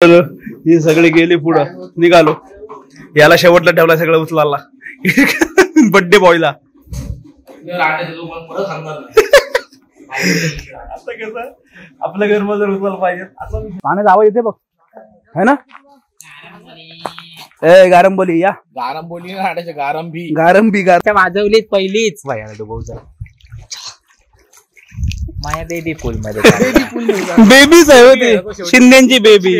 ही सगळी गेली पुढं, निघालो. याला शेवटला ठेवला, सगळं उचलाला बड्डे बॉयला. आता कसं आपल्या घर मध्ये उचलायला पाहिजे असं पाण्यात आवाज येते बघ, है ना. ए गारंबोली या, गारंबोली ना गारंबी गारंबी वाजवलीच पहिलीच माया बेबी पूल मध्ये बेबीच आहे होती, शिंदेची बेबी.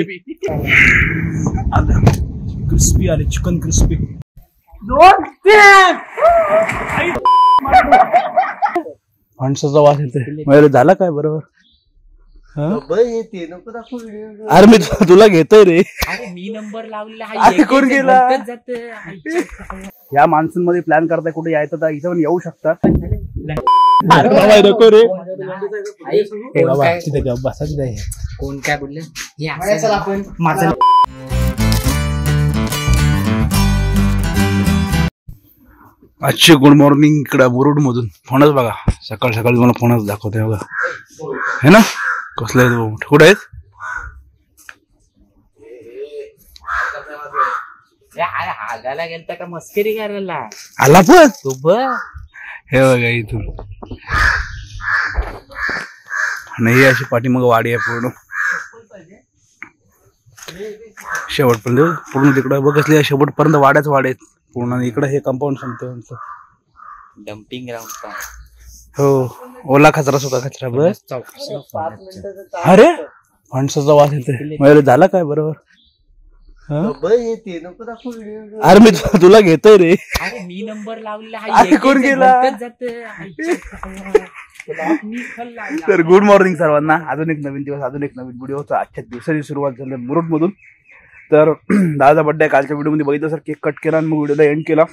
क्रिस्पी आले, चिकन क्रिस्पी. माणसाचा वास येते. झाला काय बरोबर. अरे मी तुला घेतोय रे. मी नंबर लावलेला कोण गेला. या मान्सून मध्ये प्लॅन करताय कुठे यायचं तर इथं पण येऊ शकता. नको रे बाबा, तिथे बसायचं आहे. कोण काय बोललं आपण माझं. आजचे गुड मॉर्निंग इकडं मुरुड मधून. फणस बघा, सकाळ सकाळी मला फणस दाखवते बघा, है ना. कसले कुठे आहेत. हागायला गेलता का मस्करी करायला आला पण तू बघ. हे बघा इथून नाही अशी पाठीमाग वाडी आहे पूर्ण शेवटपर्यंत. पूर्ण तिकडं बघ कसली शेवटपर्यंत वाड्याच वाड्या आहेत पूर्ण. इकडं हे कंपाऊंड सांगतो डम्पिंग ग्राउंड. हो, ओला कचरा सुका कचरा बस. अरे फणसाचा वास येते. झाला काय बरोबर. अरे मी तुला घेतोय रे. मी नंबर लावलेला कोण गेला. तर गुड मॉर्निंग सर्वांना. अजून एक नवीन दिवस, अजून एक नवीन व्हिडिओ. आजच्या दिवसाची सुरुवात झाली मुरुड मधून. तर दादाचा बड्डे आहे. कालच्या व्हिडिओ मध्ये बघितलं सर, केक कट केला आणि मग व्हिडिओला एंड केला.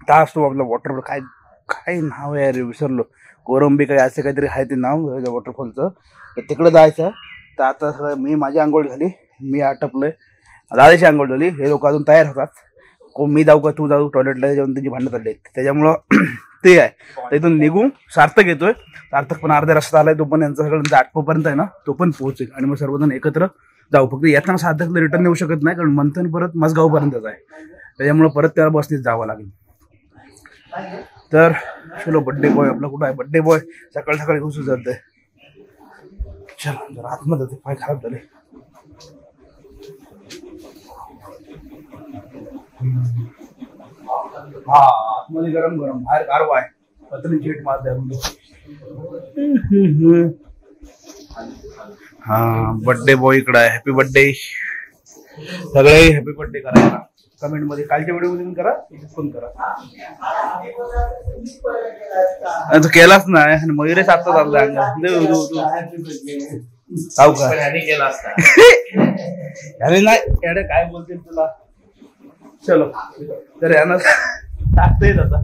त्या असतो आपला वॉटर, काय काय नाव आहे रे विसरलो, कोरंबी काय असं काहीतरी आहे ते नाव वॉटरफॉलचं. तर तिकडे जायचं. तर आता सगळं मी माझी आंघोळ झाली, मी आटपलोय, दादाची आंघोळ झाली. हे लोक अजून तयार होतात. मी जाऊ का तू जाऊ टॉयलेटला जाऊन त्यांची भांडणं चालली आहेत. त्याच्यामुळं ते आहे. तर इथून निघू. सार्थक येतोय. सार्थक पण अर्ध्या रस्ता आलाय. तो पण यांचा सगळ्यांचा आटपोपर्यंत आहे ना, तो पण पोहोचेल आणि मग सर्वजण एकत्र जाऊ. फक्त येताना सार्थकला रिटर्न येऊ शकत नाही, कारण मंथन परत मसगावपर्यंतच आहे. त्याच्यामुळे परत त्याला बसनीच जावं लागेल. तर चलो, बड्डे बॉय आपला कुठं आहे. बड्डे बॉय सकाळ सकाळी घुसू जातंय. चल जरा आतमध्ये, पाय खराब झाले. हा आतमध्ये गरम गरम, बाहेर गारवा आहे. पत्नी चीट मारते. हा बड्डे बॉय इकडे आहे. Happy birthday. सगळे हॅपी बर्थडे करायला कमेंट मध्ये, कालच्या व्हिडिओ मध्ये करा, पण करा. तू केलाच नाही आणि मयुरेश आता चालला अरे नाही याडे काय बोलतील तुला. चलो तर यानं टाकता येत आता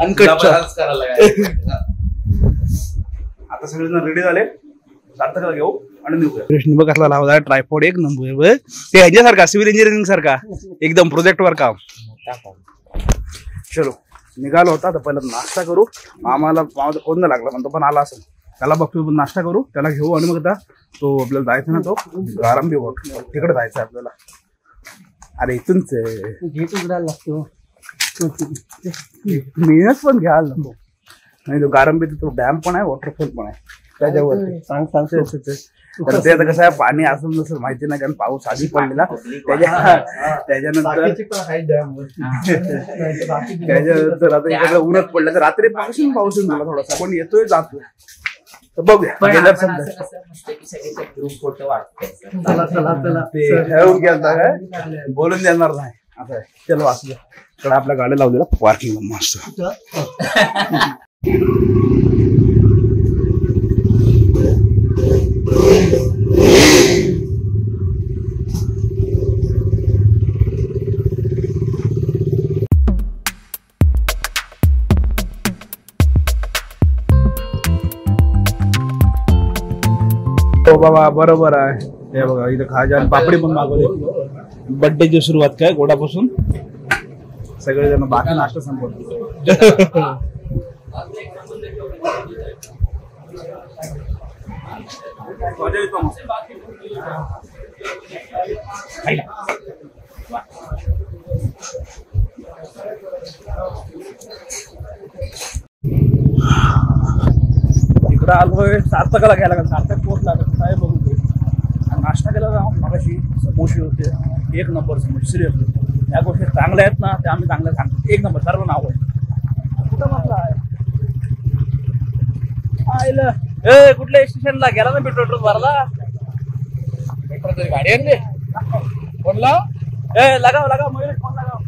अनकट. आता सगळेजण रेडी झाले. सार्थकला घेऊ आणि निघूया. कृष्ण बघ कसला लावला ट्रायपॉड, एक नंबर. ते ह्याच्यासारखा सिव्हिल इंजिनिअरिंग सारखा एकदम प्रोजेक्ट वर काम. चलो निघालो होता. तर पहिला नाश्ता करू. मामाला फोन नाही लागला, पण तो पण आला असेल. त्याला बघतो, पण नाश्ता करू, त्याला घेऊ आणि मग आता तो आपल्याला जायचं ना, तो गारंबी वॉटर तिकडे जायचं आहे आपल्याला. अरे इथूनच लागतो. मेहनत पण घ्यायला लागतो. नाही तो गारंबी, तो डॅम पण आहे, वॉटरफॉल पण आहे त्याच्यावरती. तर ते आता कसं आहे, पाणी असं नसेल माहिती नाही, कारण पाऊस आधी पडलेला. त्याच्यानंतर आता इकडे ऊनच पडलं. तर रात्री पाऊस येऊन झाला थोडासा, पण येतोय जातोय. तर बघूया बोलून देणार नाही असं आहे. चलो असं इकडे आपल्या गाडी लावलेला पार्किंग मस्त. हो बाबा बरोबर आहे. हे बघा इथं खाजा आणि पापडी पण मागवली. बड्डेची सुरुवात काय गोडापासून. सगळेजण बाकी नाश्ता संपवतो. मजा येतो. इकडं आलोय सार्थकाला घ्यायला लागेल. सार्थक पोहोचला काय बघू ते. नाश्ता केला जाऊ मगाशी. समोसे होते एक नंबर समोसे. सिरियसली त्या गोष्टी चांगल्या आहेत ना, त्या आम्ही चांगल्या सांगतो. एक नंबर सर्व नाव आहे. कुठं म्हटलं आहे कुठल्या स्टेशनला गेला ना पेट्रोल भरला. पेट्रोल गाडी आणली कोणला लगाव मयूर फोन लगाव.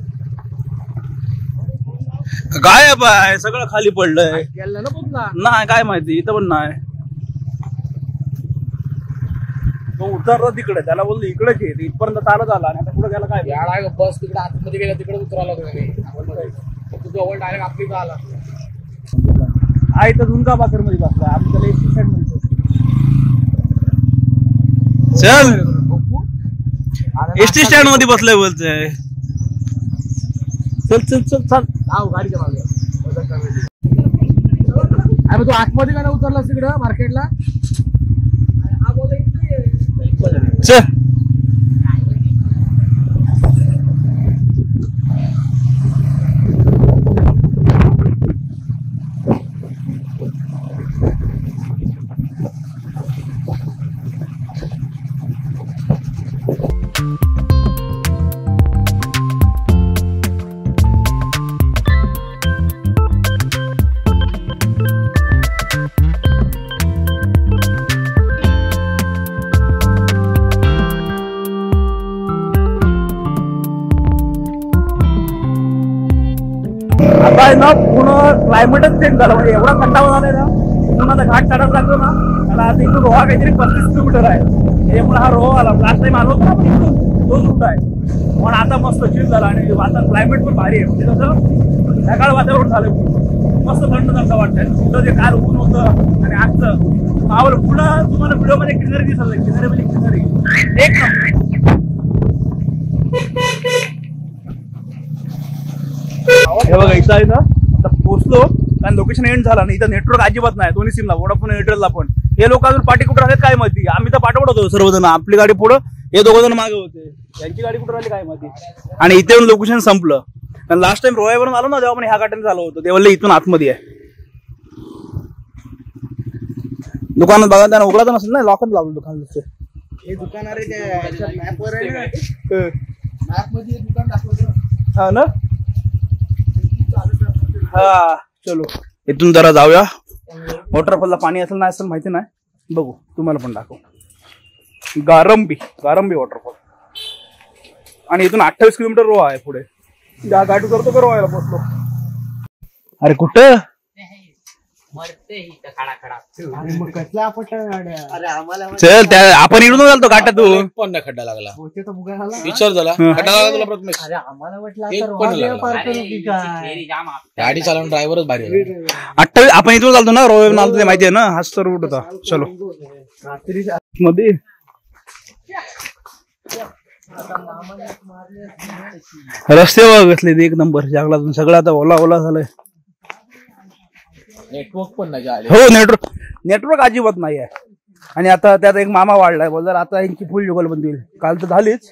गायब आहे सगळं खाली पडलंय. गेला ना बघ नाही काय माहिती इथं पण नाही. तो उतरला तिकडे त्याला बोललो इकडेच आहे. इथपर्यंत चालत आला आणि आता पुढे गेला काय. याला बस तिकडे आतमध्ये गेला तिकडे उतरायला तू जवळ डायरेक्ट आपली का आला आहे तर झुणका भाकर मध्ये बसला. आम्ही त्याला एसटी स्टँड म्हणतो. चल एसटी स्टँड मध्ये बसलाय बोलतोय. चल चल चल चल गाडीच्या मागे अरे तू आतमध्ये का नाही उतरलास तिकडं मार्केटला. चल आता आहे ना पूर्ण क्लायमेटच चेंज झालं. म्हणजे एवढा थंडावा झालाय ना. पूर्ण आता घाट चढायला लागलो ना त्याला. आता इथून रोहा काहीतरी 35 किलोमीटर आहे. त्यामुळे हा रोहा आला. लास्ट टाइम आलो होतो ना आपण इथून तोच रूट आहे. पण आता मस्त चेंज झाला आणि आता क्लायमेट पण भारी आहे. म्हणजे कसं ढगाळ वातावरण झालं. मस्त थंड थंड वाटतंय. पुढं जे काल ऊन होतं आणि आजचं मावळ पुढं तुम्हाला व्हिडिओ मध्ये किनारी दिसत. किनारी म्हणजे किनारी एक नंबर. हे बघा इथं आहे ना आता पोहोचलो कारण लोकेशन एंड झाला नाही. इथं नेटवर्क अजिबात नाही दोन्ही सिमला. वोडाफोन एअरटेलला पण. हे लोक अजून पाठी कुठे राहतात काय माहिती. आम्ही तर पाठवत होतो सर्वजण. आपली गाडी पुढं हे दोघ जण मागे होते. त्यांची गाडी कुठे राहिली काय माहिती. आणि इथे येऊन लोकेशन संपलं. कारण लास्ट टाइम रोयावरून आलो ना तेव्हा पण ह्या गाठ्याने झालं होतं. तेव्हा इथून आतमध्ये आहे. दुकानात बघा त्यांना उघडा तर नसेल ना. लॉकच लावलं दुकान. हे दुकान अरे मॅपवर आहे मॅपमध्ये दुकान दाखवलं. हा ना. हा चलो इथून जरा जाऊया. वॉटरफॉलला पाणी असेल नाही असेल माहिती नाही. बघू तुम्हाला पण दाखव. गारंबी वॉटरफॉल. आणि इथून 28 किलोमीटर रोहा आहे पुढे. गाडी करतो का रोहायला पोहोचलो. अरे कुठं चल त्या आपण इकडून चालतो घाटातून. पण खड्डा लागला विचार झाला. खड्डा लागला तुला प्रथमेश. गाडी चालवून ड्रायव्हरच भारी. 28 आपण इथून चालतो ना. रोहन आलतो ते माहिती आहे ना. हाच तर रूट होता. चलो मध्ये रस्ते बघितले एक नंबर. जंगलातून सगळं आता ओला ओला झालंय. नेटवर्क पण नाही. हो नेटवर्क अजिबात नाही आहे. आणि आता त्यात एक मामा वाढलाय. बोलणार आता यांची फुल जुगलबंदी होईल. काल तर झालीच.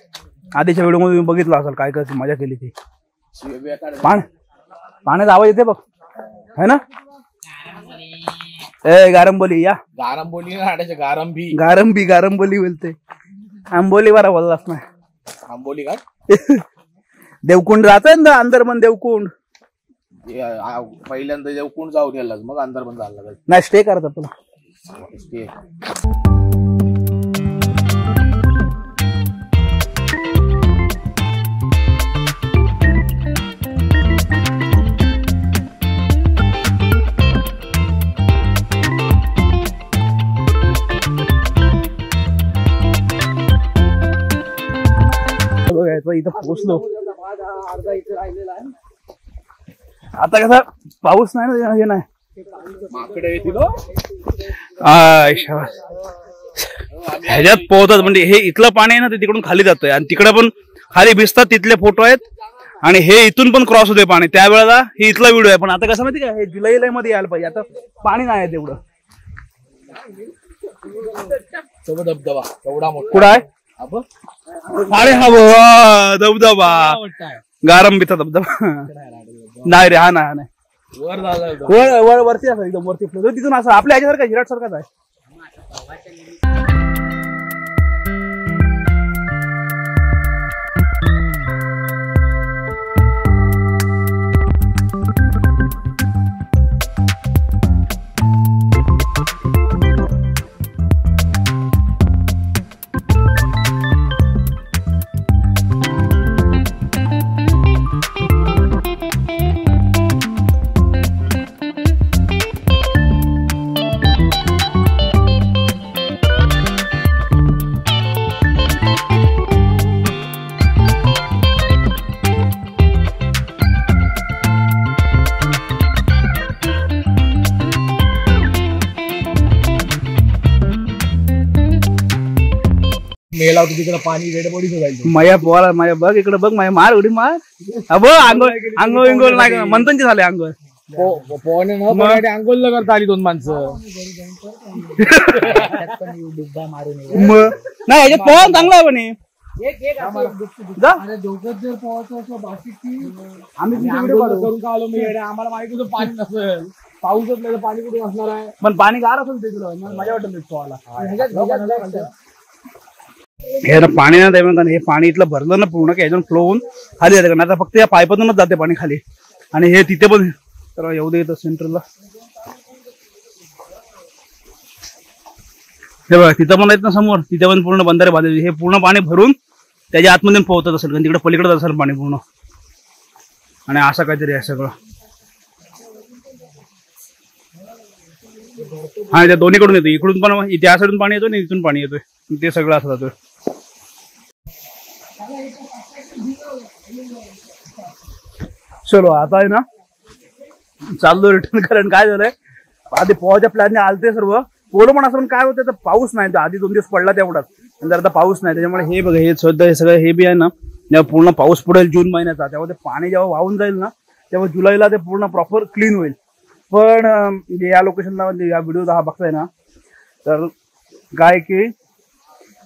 आधीच्या व्हिडिओ मध्ये बघितलं असेल काय काय मजा केली ती. पाण्याचा आवाज येते बघ है ना. गारंबोली या. गारंबोली गारंबी गारंबोली बोलते. आंबोली बरा बोललाच नाही. आंबोली घाट देवकुंड जातोय ना अंदरमन. देवकुंड पहिल्यांदा देवकुंड जाऊन यायला मग अंदरमन जायला लागेल. नाही स्टे करत तुला. स्टे इथं पोहोचलो. आता कसा पाऊस नाही ना. हे नाही ह्याच्यात पोहतात. म्हणजे हे इथलं पाणी आहे ना ते तिकडून खाली जातंय. आणि तिकडे पण खाली भिजतात. तिथले फोटो आहेत. आणि हे इथून पण क्रॉस होते पाणी. त्यावेळेला हे इथला व्हिडिओ आहे. पण आता कसं माहिती का हे जुलै मध्ये यायला पाहिजे. आता पाणी नाही तेवढं. धबधबा एवढा मोठा कुठं आहे. अरे हा बाबा धबधबा गारंबीचा धबधबा नाही रे, हा नाही वरती असं एकदम वरती तिथून असं आपल्या ह्याच्यासारखं विराट सारखाच आहे. मेला होती तिकडे पाणी रेड बॉडीच जायचं. माया पोहाला माया बघ इकडे बघ माया मार उडी मार अब अंगोळ इंगोळ नाही मंथनचे झाले अंगोळ पोहणे न पोहणे अंघोळ करता आली 2 माणसं. नाही याच्यात पोहा चांगला आहे पण आम्हाला माहिती होतं पाणी नसेल, पाऊस असलं तर पाणी कुठे असणार आहे. पण पाणी गार असेल ते तुला मजा वाटत पोहाला. हे ना पाणी ना ते हे पाणी इथलं भरलं ना पूर्ण की ह्याच्यातून फ्लो होऊन खाली जाते. कारण आता फक्त या पाईपातूनच जाते पाणी खाली. आणि हे तिथे पण तर येऊ दे येतं सेंटरला हे बघा तिथं पण आहेत ना समोर, तिथे पण पूर्ण बंधारे बांधले. हे पूर्ण पाणी भरून त्याच्या आतमध्ये पोहतच असेल कारण तिकडे पलीकडे असेल पाणी पूर्ण. आणि असं काहीतरी आहे सगळं. हा त्या दोन्हीकडून येतो, इकडून पण त्या साईडून पाणी येतो आणि इथून पाणी येतोय. ते सगळं असं जातोय. चलो आता आहे ना चाललो रिटर्न. कारण काय झालंय आधी पोहाच्या प्लॅनने आलते सर्व पोलं पण असं पण काय होतं तर पाऊस नाही. आधी 2 दिवस पडला तेवढाच, नंतर आता पाऊस नाही. त्याच्यामुळे हे बघा हे सध्या हे सगळं हे बी आहे ना जेव्हा पूर्ण पाऊस पडेल जून महिन्याचा तेव्हा ते पाणी जेव्हा वाहून जाईल ना तेव्हा जुलैला ते पूर्ण प्रॉपर क्लीन होईल. पण या लोकेशनला म्हणजे या व्हिडिओ हा बघताय ना तर काय की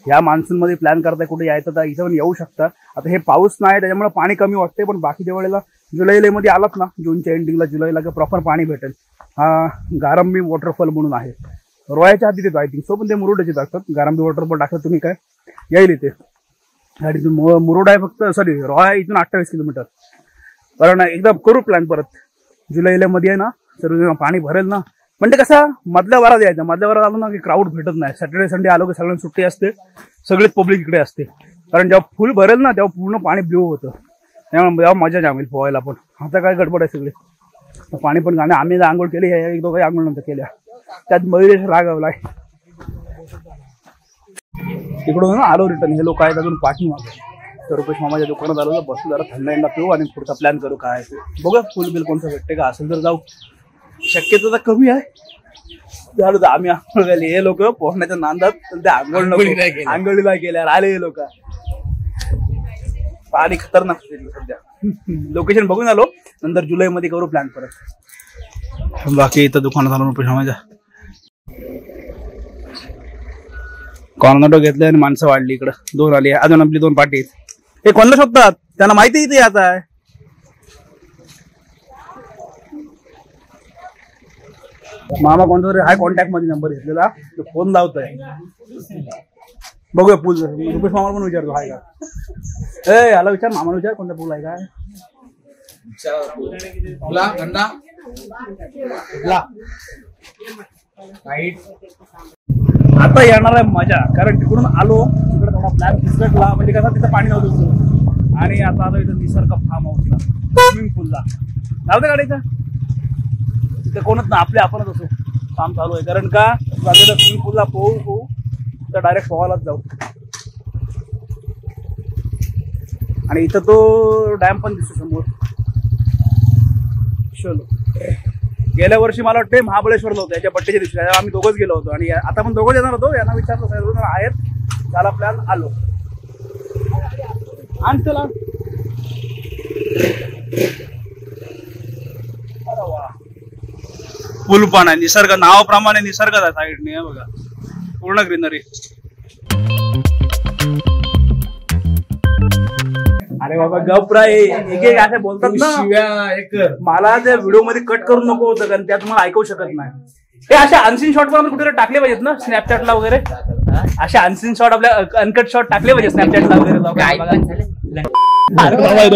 ह्या मान्सूनमध्ये प्लॅन करताय कुठे यायचं तर इथं पण येऊ शकता. आता हे पाऊस नाही त्याच्यामुळे पाणी कमी वाटते, पण बाकीच्या वेळेला जुलैमध्ये आलात ना जूनच्या एंडिंगला जुलैला की प्रॉपर पाणी भेटेल. हा गारंबी वॉटरफॉल म्हणून आहे, रोयाच्या आधी देतो आय थिंक सो. पण ते मुरुडचे टाकतात. गारंबी वॉटरफॉल टाकतात तुम्ही काय येईल इथे. आणि मुरुड आहे फक्त सॉरी रोया इथून 28 किलोमीटर. कारण एकदा करू प्लॅन परत जुलैमध्ये आहे ना सर्व पाणी भरेल ना. म्हणजे कसं मधल्या वारात यायचं, मधल्या वारात आलो ना की क्राऊड भेटत नाही. सॅटर्डे संडे आलो की सगळ्यांना सुट्टी असते, सगळेच पब्लिक इकडे असते. कारण जेव्हा फुल भरेल ना तेव्हा पूर्ण पाणी ब्ल्यू होतं. तेव्हा मजा जामेल पोहायला. पण आता काय गडबड आहे सगळे पाणी पण गाणे. आम्ही आंघोळ केली, 1-2 आंघोळ नंतर केल्या. त्यात मयुरेश रागावलाय. तिकडून आलो रिटर्न. हे लोक आहेत अजून पाठीमागे. तर रुपेश मामाच्या दुकानात आलो तर बसू, जरा थंड पिऊ आणि पुढचा प्लॅन करू. काय बघा फुल बिल कोणतं भेटते का असेल तर जाऊ. शक्यता तर कमी आहे. झालं तर आम्ही आंघोळ केली. हे लोक पोहण्याच्या नांदात ते आंघोळीला गेल्यावर आले हे लोक. पाणी खतरनाक सध्या. लोकेशन बघून आलो, नंतर जुलैमध्ये करू प्लॅन परत. बाकी इथं दुकानात आलो रुपेश मामाच्या. कॉर्नटो घेतले आणि माणसं वाढली. इकडं 2 आली, अजून आपली 2 पार्टी. हे कोणाला शोधतात त्यांना माहिती इथे आता आहे. मामा कोणता तरी हाय कॉन्टॅक्ट मध्ये नंबर घेतलेला, फोन लावतोय. बघूया पूल. रुपेश मामाला पण विचारतो हाय का. याला विचार, मामाला विचार कोणता पूल आहे काय. आता येणार आहे मजा. कारण तिकडून आलो तिकडे थोडा प्लॅन फिसकटला. म्हणजे कसं तिथं पाणी नव्हतं. आणि आता आलो इथं निसर्ग फार्म हाऊसला, स्विमिंग पूलला. लावते गाडीचं तिथे कोणच ना आपले आपणच असो काम चालू आहे. कारण का स्विमिंग पूलला पोहू तर डायरेक्ट पोहायलाच जाऊ. आणि इथं तो डॅम पण दिसतो समोर. चलो गेल्या वर्षी मला वाटते महाबळेश्वरला होतं याच्या बड्डेच्या दिवशी. आम्ही दोघंच गेलो होतो आणि आता पण दोघंच येणार होतो. यांना विचारलं सर्वजण आहेत, झाला प्लॅन आलो. आणि चला पूल पण आहे. निसर्ग नावाप्रमाणे निसर्गाचा साईडने बघा पूर्ण ग्रीनरी. अरे बाबा गपरा एक एक असे बोलतात ना, मला त्या व्हिडिओ मध्ये कट करून नको होतं कारण त्यात मला ऐकू शकत नाही. हे अशा अनसीन शॉट पण कुठे टाकले पाहिजेत ना स्नॅपचॅटला वगैरे. अशा अनसीन शॉट आपल्या अनकट शॉट टाकले पाहिजे स्नॅपचॅटला वगैरे.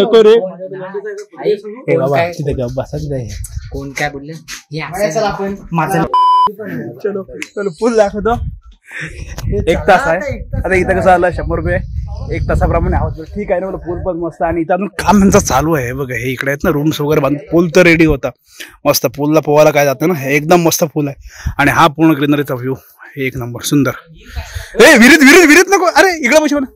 नको रे कोण काय बोलले चलो चलो पूल दाखवतो. 1 तास आहे आता इथं कसं आलं 100 रुपये 1 तासाप्रमाणे आहोत. ठीक आहे ना, मला पूल पण मस्त. आणि इथं काम यांचं चालू आहे बघा. हे इकडे आहेत ना रूम्स वगैरे बांधून. पूल तर रेडी होता मस्त. पूलला पोहायला काय जातं ना, एकदम मस्त पूल आहे. आणि हा पूर्ण ग्रीनरीचा व्ह्यू 1 नंबर सुंदर. ए विहिरीत विहिरीत विहिरीत नको. अरे इकडे बसव ना.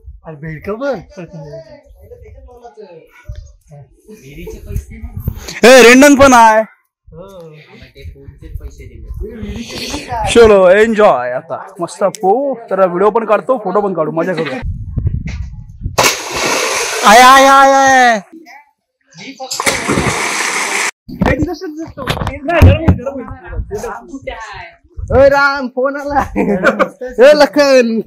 रेंडन पण आहे. चलो एन्जॉय आता मस्त पोहू. तर व्हिडिओ पण काढतो, फोटो पण काढू, मजा करू. I I I I Ram phone आला. लखन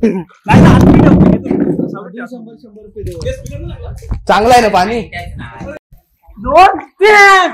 चांगला आहे ना पाणी. 2 3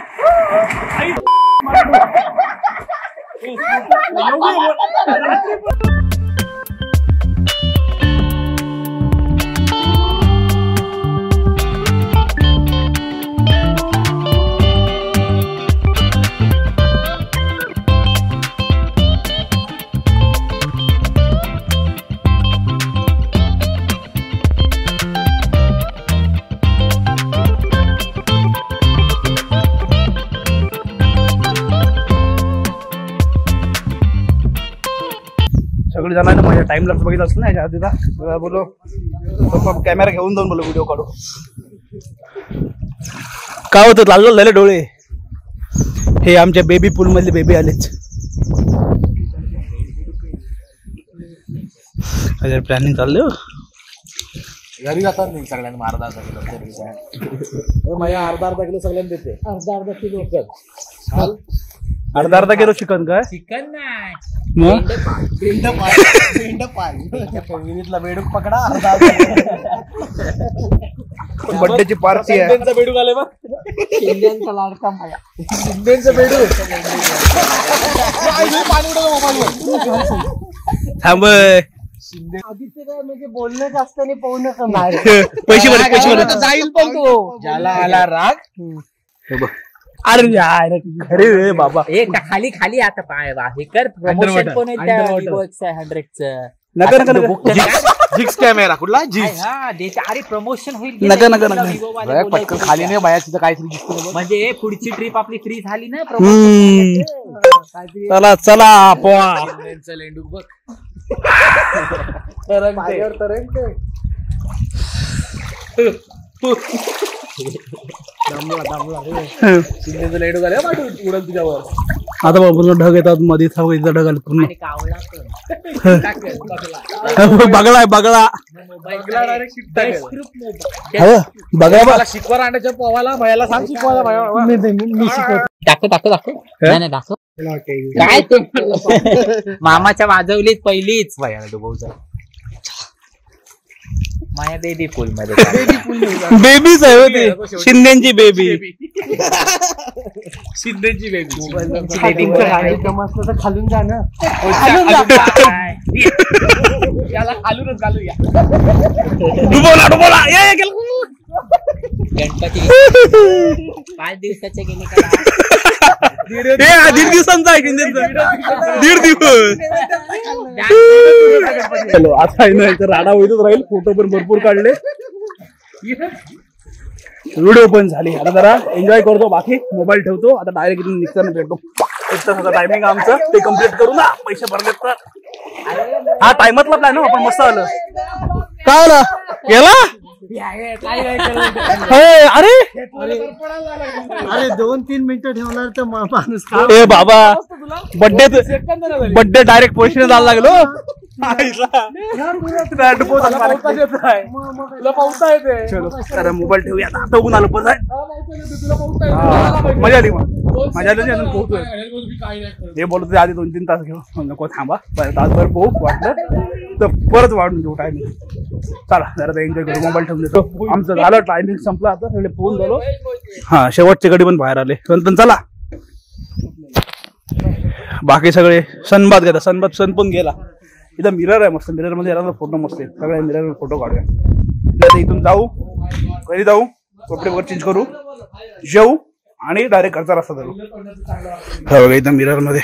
सगळे जण आहे ना माझ्या टाइम लॅप्स बघितलं असलं ना याच्या आधीचा. बोलो कॅमेरा घेऊन जाऊन बोलो व्हिडिओ काढू. काय होतं लाल झाले डोळे. हे आमच्या बेबी पूल मधले बेबी आलेच. प्लॅनिंग चाललं घरी जातात नाही सगळ्यांना अर्धा किलो. माझ्या अर्धा किलो सगळ्यांना देते. अर्धा किलो चिकन. काय चिकन नाही मग बेडूक पकडा. बर्थडेची पार्टी आहे. बेडूक आले बघ. शिंदेचा लाडका माया. शिंदेचं बेडूक. थांब म्हणजे बोलणं जास्त नाही पोहणं कमी. पैसे जाईल पण तो ज्याला आला राग. अरे यार खरे रे बाबा. खाली खाली आता पाय हे कर. प्रमोशन पण 100चं नका नका नका. जिक्स कॅमेरा कुठला अरे प्रमोशन होईल. नका नका नका पटकन खाली नाही बाया तिथं काहीतरी दिसतं. म्हणजे पुढची ट्रिप आपली फ्री झाली ना. चला चला पोहा. लेंडूक बघ. शिंदेचं लेंडूक आले उडत तुझ्यावर. आता बाबा ढग येतात मध्ये. ढग आले पूर्ण. बगळा आहे बगळा. बगळा मला शिकवा रांड्याच्या पोवाला भयाला सांग शिकवायला. मी शिकवतो. दाखव नाही दाखव. काय ते मामाच्या वाजवलीच पहिलीच भयाला भाऊचा. माझ्या बेबी पूल मध्ये बेबीच आहे होती. शिंदेची बेबी. शिंदेची बेबी. खालून जा ना. याला खालूनच घालूया. डुबोला डुबोला. गणपती 5 दिवसाचे गेले का. 1.5 दिवसांचा आहे शिंदेचा. 1.5 दिवस. चलो आता आहे ना इथं राडा होईतच राहील. फोटो पण भरपूर काढले. व्हिडिओ पण झाली. आता जरा एन्जॉय करतो. बाकी मोबाईल ठेवतो. आता डायरेक्ट इथून निघताना भेटतो. 1 तासाचा टायमिंग आमचं ते कम्प्लीट करू ना. पैसे भरलेत तर हा टाइमातला प्लॅन आपण मस्त आलं. काय आलं गेला. अरे अरे 2-3 मिनिटं ठेवणार तर माणूस. ए बाबा बड्डे डायरेक्ट पैसे द्यायला लागलो. चलो मोबाईल ठेवूया आता ऊन आलं पण मजा आली मजा आली अजून पोहतोय हे बोलत आधी 2-3 तास घेऊ नको थांबा तासभर पोहू वाटलं तर परत वाढून देऊ टायमिंग चला जरा एन्जॉय करू मोबाईल ठेवून देतो आमचं झालं टायमिंग संपला आता सगळे पोहून झालो हा शेवटचे गडी पण बाहेर आले पण चला बाकी सगळे सनबाद गेला सन पण गेला इथं मिरर आहे मस्त मिरर मध्ये यायला फोटो मस्त आहे सगळ्या मिरर फोटो काढूया इथून जाऊ घरी जाऊ कपडे वगैरे चेंज करू जेऊ आणि डायरेक्ट घरचा रस्ता धरू बघा इथं मिरर मध्ये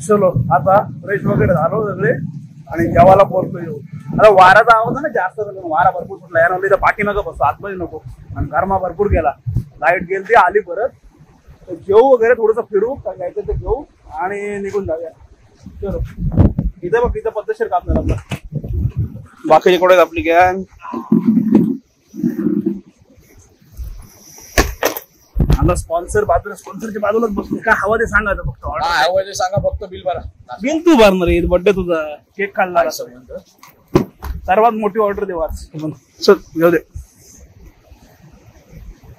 चलो आता फ्रेश वगैरे झालो सगळे आणि जेवायला पोहोचतो येऊ आता वाराचा आवाज आहे ना जास्त वारा भरपूर सुटला यार इथं पाठी नका बसतो आतमध्ये नको आणि गरमा भरपूर गेला लाईट गेली ती आली परत जेऊ वगैरे थोडंसं फिरू घ्यायचं ते घेऊ आणि निघून जाऊया चलो इथं बघ इथं पद्धतशीर कापणार आपलं बाकीचे कोण आपली गँग आम्हाला स्पॉन्सर बाजूला स्पॉन्सरच्या बाजूलाच बसतो काय हवा ते सांगायचं फक्त हवा ते सांगा फक्त बिल भरा बिल तू भरणार बर्थडे तुझा केक खाल्ला सर्वात मोठी ऑर्डर देऊ आज चल घेऊ दे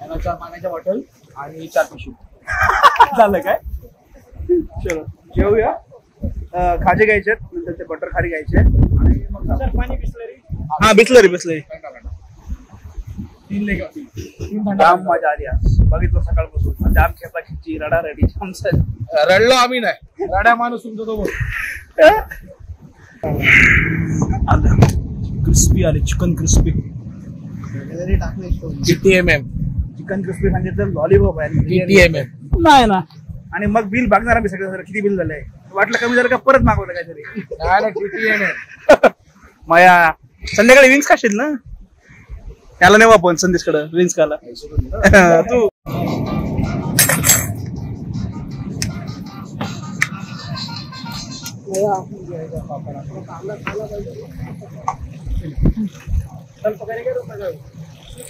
4 पाण्याच्या बॉटल आणि 4 पिशवी झालं काय चलो जेवूया खाजे घ्यायचे नंतर ते बटर खारी घ्यायचे आणि मग पाणी बिस्लरी हा बिस्लरी जाम मजा आली बघितलं सकाळपासून जाम खेपा खिची रडा रेडी रडलो आम्ही नाही रड्या माणूस तुमचा तो क्रिस्पी आले chicken crispy TMM chicken crispy सांगितलं लॉलीपॉप आहे TMM नाही ना आणि मग बिल बघणार आम्ही सगळं किती बिल झालंय वाटलं कमी झालं का परत मागवलं काहीतरी TMM माया संध्याकाळी विंग्स खाशील ना त्याला नाही आपण संदेशकडे विंग्स खाला तू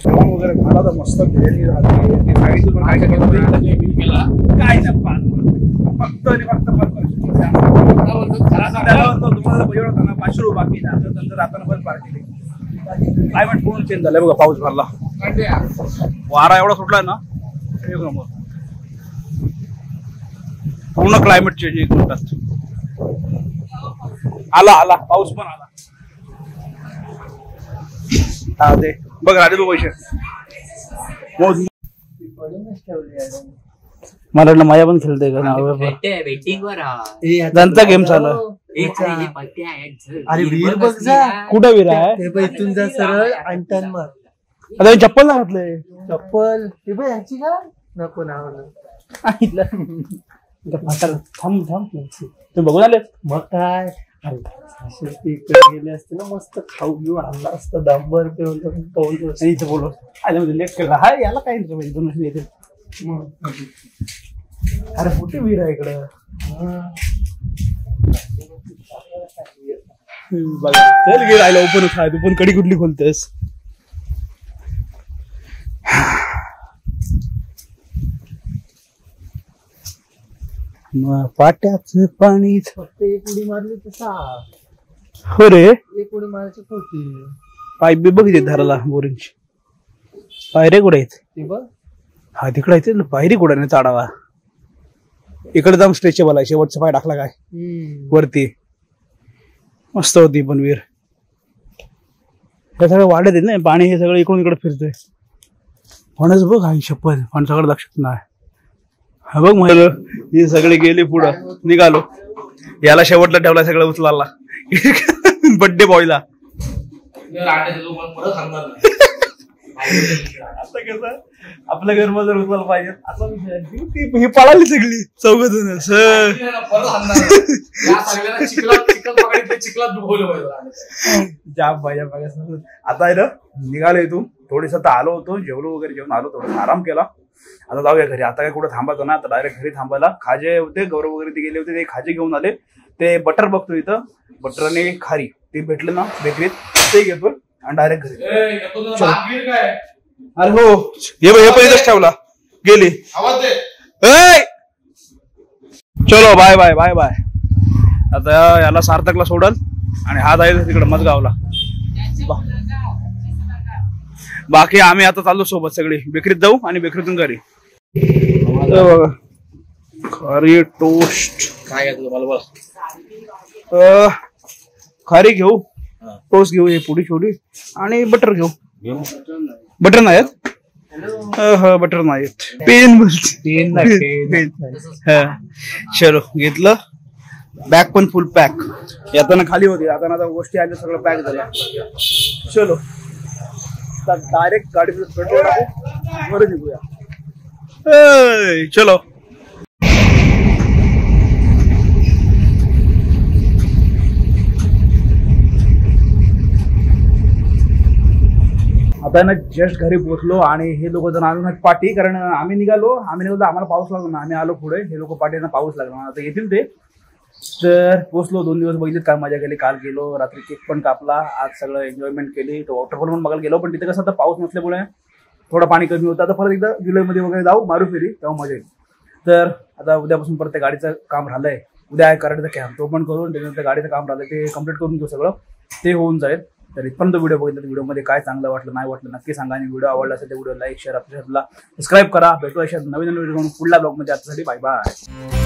वगैरे खाला तर मस्त बिर्याणी झाली सांगितलं काय काय फक्त तुम्हाला ना 500 रुपये बाकी नंतर आपण पण पार्टी क्लायमेट पूर्ण चेंज झालंय बघा पाऊस भरला वारा एवढा सुटलाय ना पूर्ण क्लायमेट चेंज एक मिनिटात आला पाऊस पण आला हा दे बघ राजे तू पैसे मला वाटलं माया पण खेळते का ना जनता गेम चालू अरे वीर बघ जा कुठं वीर आहे ते इथून जा सरळ अंटन मार आता चप्पल ना घातलंय चप्पल ते बघ यांची का नको ना थांब तुम्ही बघून आले मग काय अरे इकडे गेले असते ना मस्त खाऊ घेऊ आणला असतं दंबर इथं बोलू लेट केला हा याला काय दोन येते अरे कुठे वीर आहे इकडं चल गे राहिला ओपन खाय तू पण कडी कुठली खोलतेस पाट्याच पाणी फक्त एक उडी मारली तसा हो रे एक उडी मारायची होती पाईप बी बघितले धराला बोरिंगची पायरे कुठे आहेत ते बघ हा तिकडे आहेत पायरी कुठे नाही चाडावा इकडे जाऊन स्ट्रेचेबल आहे शेवटचा पाय टाकला काय वरती मस्त होती पण वीर हे सगळं वाढत आहेत ना पाणी हे सगळं इकडून इकडे फिरतोय फणस बघ हा शपथ फणसाकडे लक्षात नाही हा बघ मला हे सगळे गेले पुढं निघालो याला शेवटला ठेवला सगळं उचलाला बर्थडे बॉयला आपल्या घरमा जर उचलायला पाहिजे असा विषय ही पळाली सगळी चौघजण जाम पाहिजे आता आहे ना निघालो इथून थोडीस आता आलो होतो जेवलो वगैरे जेवण आलो थोडा आराम केला आता जाऊया घरी आता काय कुठं थांबायचं ना आता डायरेक्ट घरी थांबायला खाजे होते गौरव वगैरे ते गेले होते ते खाजे घेऊन आले ते बटर बघतो इथं बटर आणि खारी ते भेटले ना बेकरीत ते घेतो आणि डायरेक्ट घरी अरे हो हे पण इथंच ठेवला गेली चलो बाय बाय बाय बाय. आता याला सार्थकला सोडल आणि हा जाईल तिकडे मजगावला. बाकी आम्ही आता चाललो सोबत सगळी. बेकरीत जाऊ आणि बेकरीतून घरी. खारी टोस्ट काय आहे तुम्हाला बोला. खारी घेऊ, टोस्ट घेऊ, हे पुडी छोडी आणि बटर घेऊ. बटर नाहीत, बटर नाहीत. पेन चलो घेतलं. बॅग पण फुल पॅक. येताना खाली होती, आता गोष्टी आल्या सगळं पॅक झालं. चलो डायरेक्ट गाडी पेट्रोल टाकू, बरं निघूया. चलो आता ना जस्ट घरी पोहोचलो आणि हे लोक जण आलो ना पाठी. कारण आम्ही निघालो आम्हाला पाऊस लागला ना, आम्ही आलो पुढे. हे लोक पाठीना पाऊस लागला, आता येतील ते. तर पोहोचलो. 2 दिवस बघितले काय मजा केली. काल गेलो रात्री, केक पण कापला. आज सगळं एन्जॉयमेंट केली. तो वॉटरफॉल पण बघायला गेलो, पण तिथे कसं आता पाऊस नसल्यामुळे थोडं पाणी कमी होतं. आता परत एकदा जुलैमध्ये वगैरे जाऊ, मारू फेरी, तेव्हा मजा येईल. तर आता उद्यापासून परत त्या गाडीचं काम राहिलंय. उद्या आहे कराडचा कॅम्प, तो पण करून त्याच्यानंतर गाडीचं काम राहिलं ते कम्प्लीट करून घेऊ. सगळं ते होऊन जाईल. तर इथपर्यंत व्हिडिओ बघितला. व्हिडिओमध्ये काय चांगलं वाटलं नाही वाटलं नक्की सांगा. आणि व्हिडिओ आवडला असेल तर व्हिडिओ लाईक शेअर, आपल्या सबस्क्राईब करा. भेटू अशा नवीन व्हिडिओ पुढल्या ब्लॉगमध्ये. आजसाठी बाय बाय.